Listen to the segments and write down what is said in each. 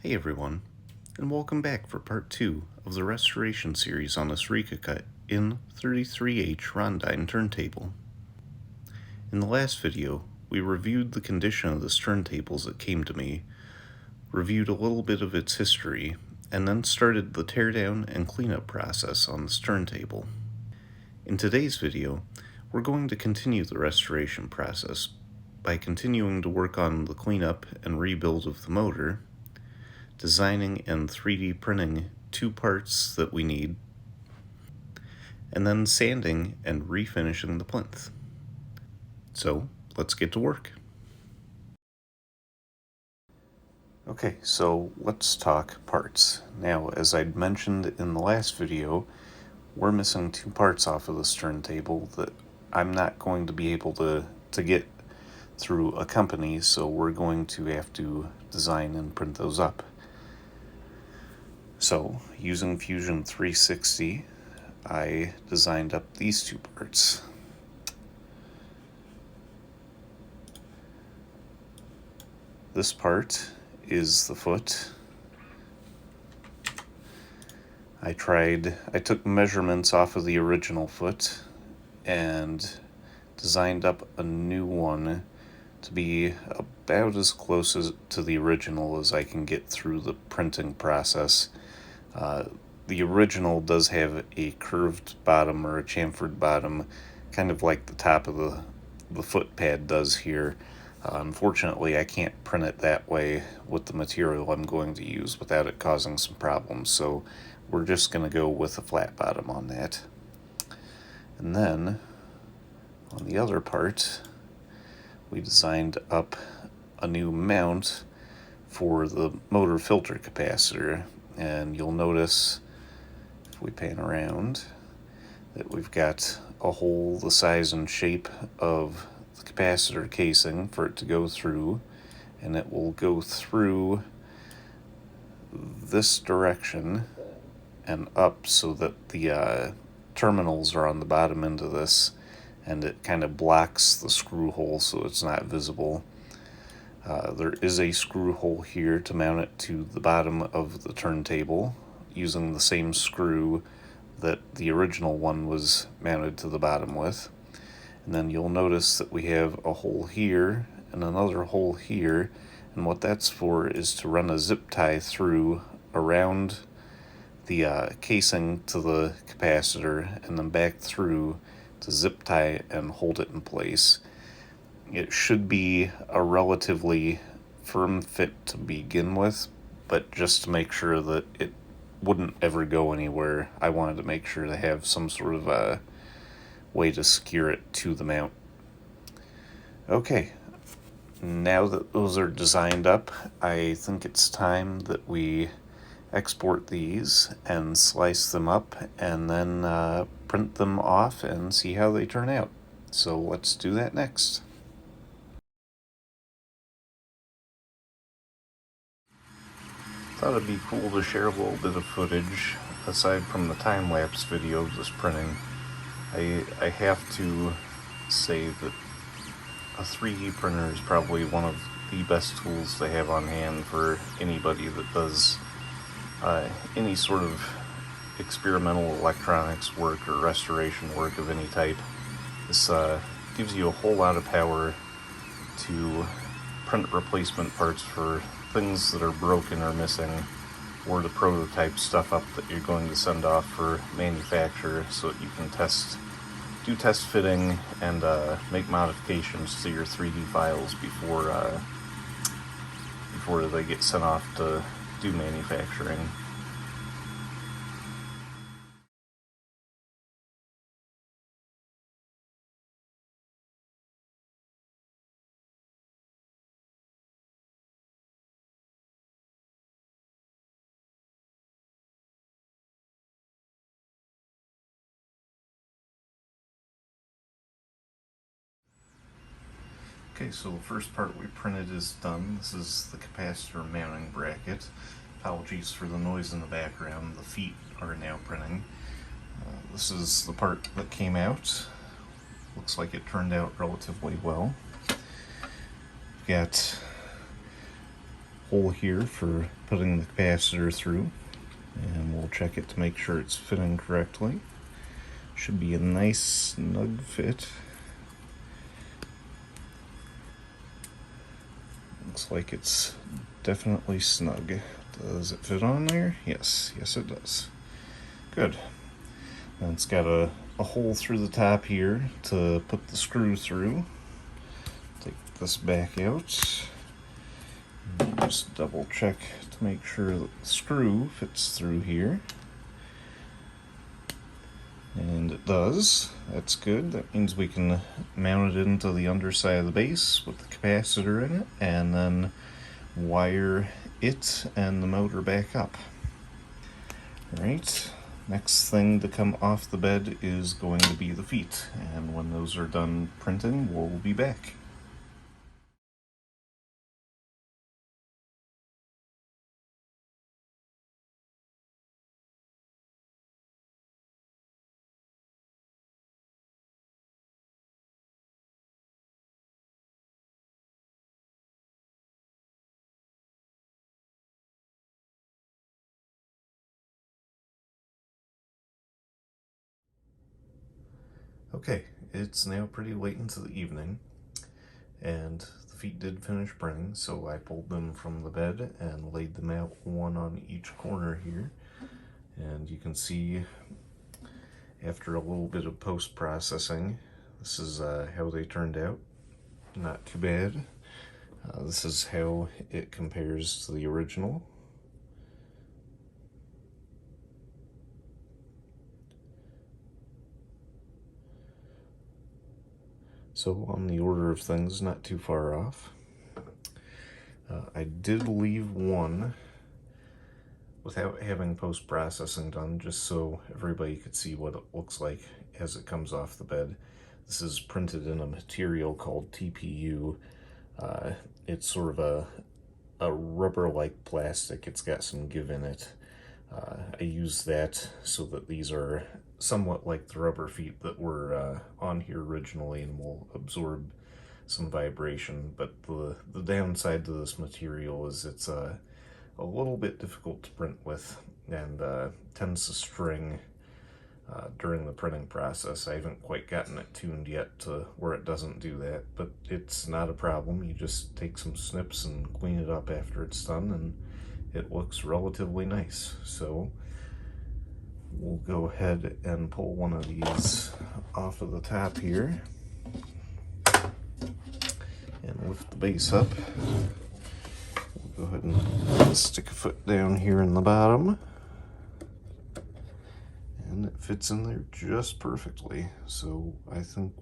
Hey everyone, and welcome back for part 2 of the restoration series on this Rika cut N-33H Rondine turntable. In the last video, we reviewed the condition of this turntable as it came to me, reviewed a little bit of its history, and then started the teardown and cleanup process on this turntable. In today's video, we're going to continue the restoration process by continuing to work on the cleanup and rebuild of the motor, designing and 3D printing 2 parts that we need, and then sanding and refinishing the plinth. So let's get to work. Okay, so let's talk parts. Now, as I'd mentioned in the last video, we're missing 2 parts off of this turntable that I'm not going to be able to get through a company, so we're going to have to design and print those up. So, using Fusion 360, I designed up these 2 parts. This part is the foot. I took measurements off of the original foot and designed up a new one to be about as close to the original as I can get through the printing process. The original does have a curved bottom or a chamfered bottom, kind of like the top of the foot pad does here. Unfortunately, I can't print it that way with the material I'm going to use without it causing some problems, so we're just going to go with a flat bottom on that. And then, on the other part, we designed up a new mount for the motor filter capacitor, and you'll notice, if we pan around, that we've got a hole the size and shape of the capacitor casing for it to go through, and it will go through this direction and up so that the terminals are on the bottom end of this, and it kind of blocks the screw hole so it's not visible. There is a screw hole here to mount it to the bottom of the turntable using the same screw that the original one was mounted to the bottom with. And then you'll notice that we have a hole here and another hole here, and what that's for is to run a zip tie through around the casing to the capacitor and then back through to zip tie and hold it in place. It should be a relatively firm fit to begin with, but just to make sure that it wouldn't ever go anywhere, I wanted to make sure to have some sort of a way to secure it to the mount. Okay, now that those are designed up, I think it's time that we export these and slice them up and then print them off and see how they turn out. So let's do that next. Thought it'd be cool to share a little bit of footage aside from the time-lapse video of this printing. I have to say that a 3D printer is probably one of the best tools to have on hand for anybody that does any sort of experimental electronics work or restoration work of any type. This gives you a whole lot of power to print replacement parts for things that are broken or missing, or to prototype stuff up that you're going to send off for manufacture so that you can do test fitting and make modifications to your 3D files before they get sent off to do manufacturing. Okay, so the first part we printed is done. This is the capacitor mounting bracket. Apologies for the noise in the background. The feet are now printing. This is the part that came out. Looks like it turned out relatively well. We've got hole here for putting the capacitor through, and we'll check it to make sure it's fitting correctly. Should be a nice snug fit. Looks like it's definitely snug. Does it fit on there? Yes, it does. Good. And it's got a hole through the top here to put the screw through. Take this back out. Just double check to make sure that the screw fits through here. And it does. That's good. That means we can mount it into the underside of the base with the capacitor in it, and then wire it and the motor back up. Alright, next thing to come off the bed is going to be the feet, and when those are done printing, we'll be back. Okay, it's now pretty late into the evening, and the feet did finish printing, so I pulled them from the bed and laid them out one on each corner here. And you can see, after a little bit of post-processing, this is how they turned out. Not too bad. This is how it compares to the original. So on the order of things, not too far off. I did leave one without having post-processing done, just so everybody could see what it looks like as it comes off the bed. This is printed in a material called TPU. It's sort of a rubber-like plastic. It's got some give in it. I use that so that these are somewhat like the rubber feet that were on here originally and will absorb some vibration. But the downside to this material is it's a little bit difficult to print with, and tends to string during the printing process. I haven't quite gotten it tuned yet to where it doesn't do that, but it's not a problem. You just take some snips and clean it up after it's done, and it looks relatively nice. So we'll go ahead and pull one of these off of the top here and lift the base up. We'll go ahead and stick a foot down here in the bottom, and it fits in there just perfectly. So I think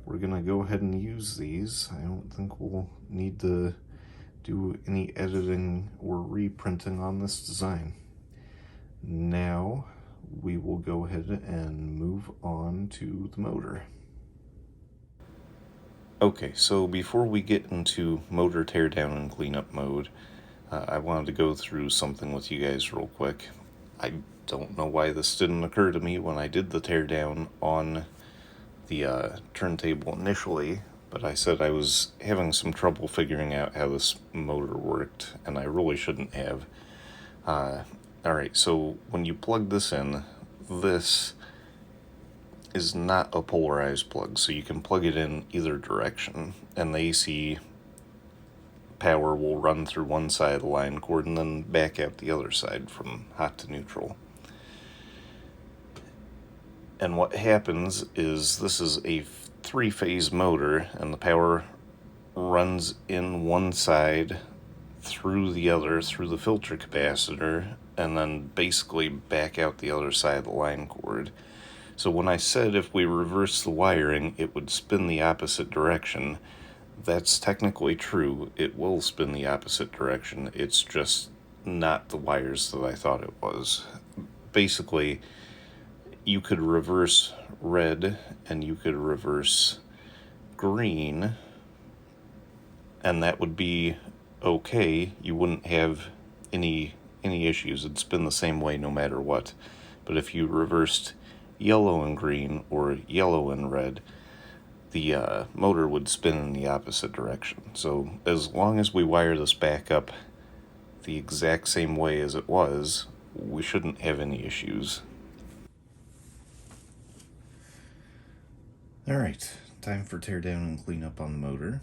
we're gonna go ahead and use these. I don't think we'll need to do any editing or reprinting on this design. Now we will go ahead and move on to the motor. Okay, so before we get into motor teardown and cleanup mode, I wanted to go through something with you guys real quick. I don't know why this didn't occur to me when I did the teardown on the turntable initially, but I said I was having some trouble figuring out how this motor worked, and I really shouldn't have. Alright, so when you plug this in, this is not a polarized plug, so you can plug it in either direction, and the AC power will run through one side of the line cord and then back out the other side from hot to neutral. And what happens is this is a three-phase motor, and the power runs in one side through the other, through the filter capacitor, and then basically back out the other side of the line cord. So when I said if we reverse the wiring, it would spin the opposite direction, that's technically true. It will spin the opposite direction. It's just not the wires that I thought it was. Basically, you could reverse red and you could reverse green, and that would be okay. You wouldn't have any issues. It'd spin the same way no matter what. But if you reversed yellow and green or yellow and red, the motor would spin in the opposite direction. So as long as we wire this back up the exact same way as it was, we shouldn't have any issues. Alright, time for teardown and cleanup on the motor.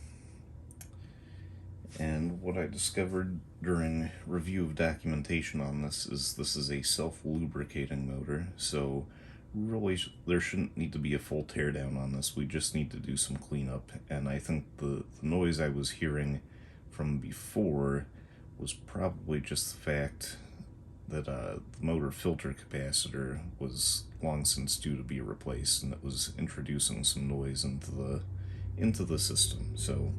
And what I discovered during review of documentation on this is a self-lubricating motor, so really there shouldn't need to be a full teardown on this. We just need to do some cleanup, and I think the noise I was hearing from before was probably just the fact that the motor filter capacitor was long since due to be replaced, and it was introducing some noise into the system. So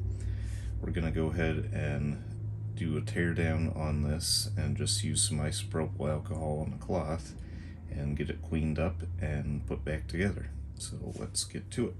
we're gonna go ahead and do a teardown on this and just use some isopropyl alcohol on a cloth and get it cleaned up and put back together. So let's get to it.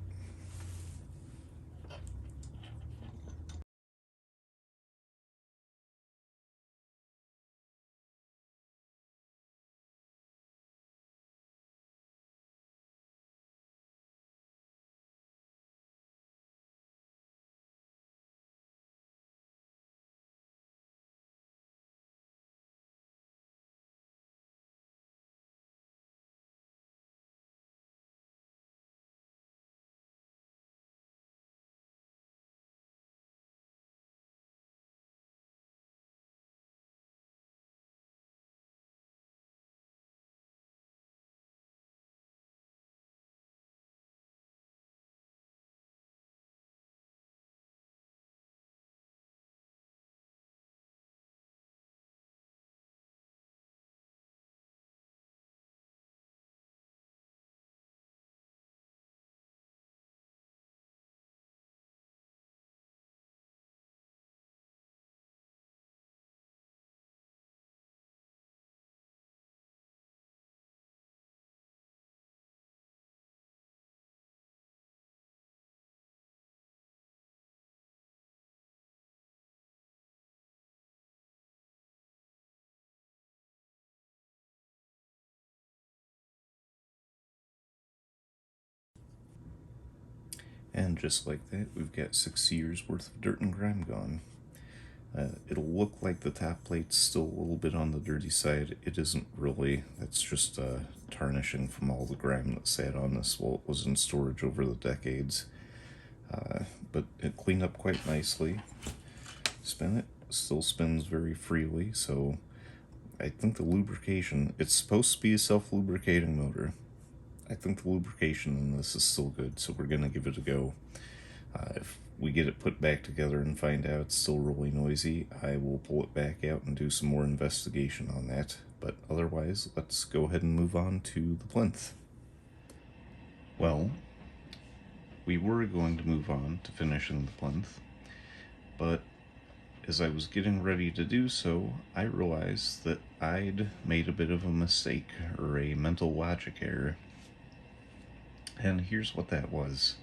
And just like that, we've got 6 years worth of dirt and grime gone. It'll look like the top plate's still a little bit on the dirty side. It isn't really. That's just tarnishing from all the grime that sat on this while it was in storage over the decades. But it cleaned up quite nicely. Spin it, still spins very freely, so I think the lubrication, it's supposed to be a self-lubricating motor. I think the lubrication in this is still good, so we're going to give it a go. If we get it put back together and find out it's still really noisy, I will pull it back out and do some more investigation on that. But otherwise, let's go ahead and move on to the plinth. Well, we were going to move on to finishing the plinth, but as I was getting ready to do so, I realized that I'd made a bit of a mistake, or a mental logic error. And here's what that was.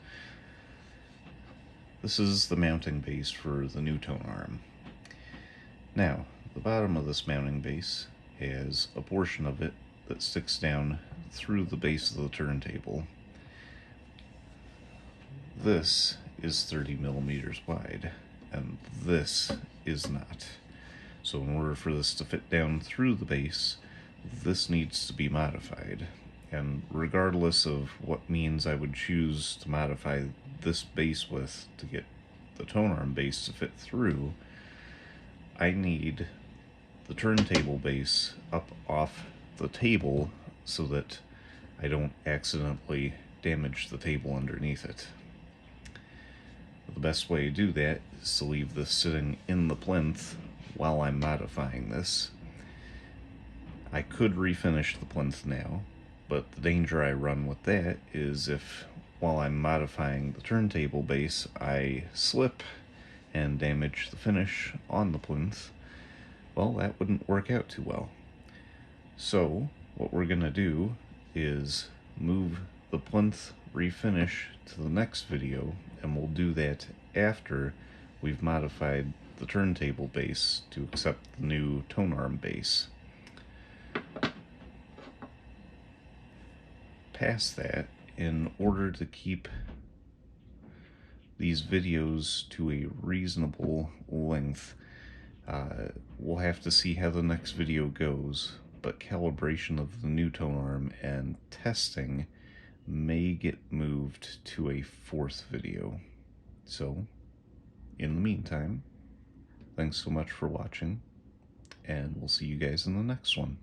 This is the mounting base for the new tone arm. Now, the bottom of this mounting base has a portion of it that sticks down through the base of the turntable. This is 30 millimeters wide, and this is not. So in order for this to fit down through the base, this needs to be modified. And regardless of what means I would choose to modify this base with to get the tone arm base to fit through, I need the turntable base up off the table so that I don't accidentally damage the table underneath it. The best way to do that is to leave this sitting in the plinth while I'm modifying this. I could refinish the plinth now, but the danger I run with that is if, while I'm modifying the turntable base, I slip and damage the finish on the plinth, well, that wouldn't work out too well. So, what we're going to do is move the plinth refinish to the next video, and we'll do that after we've modified the turntable base to accept the new tone arm base. Past that, in order to keep these videos to a reasonable length, We'll have to see how the next video goes, but calibration of the new tone arm and testing may get moved to a fourth video. So, in the meantime, thanks so much for watching, and we'll see you guys in the next one.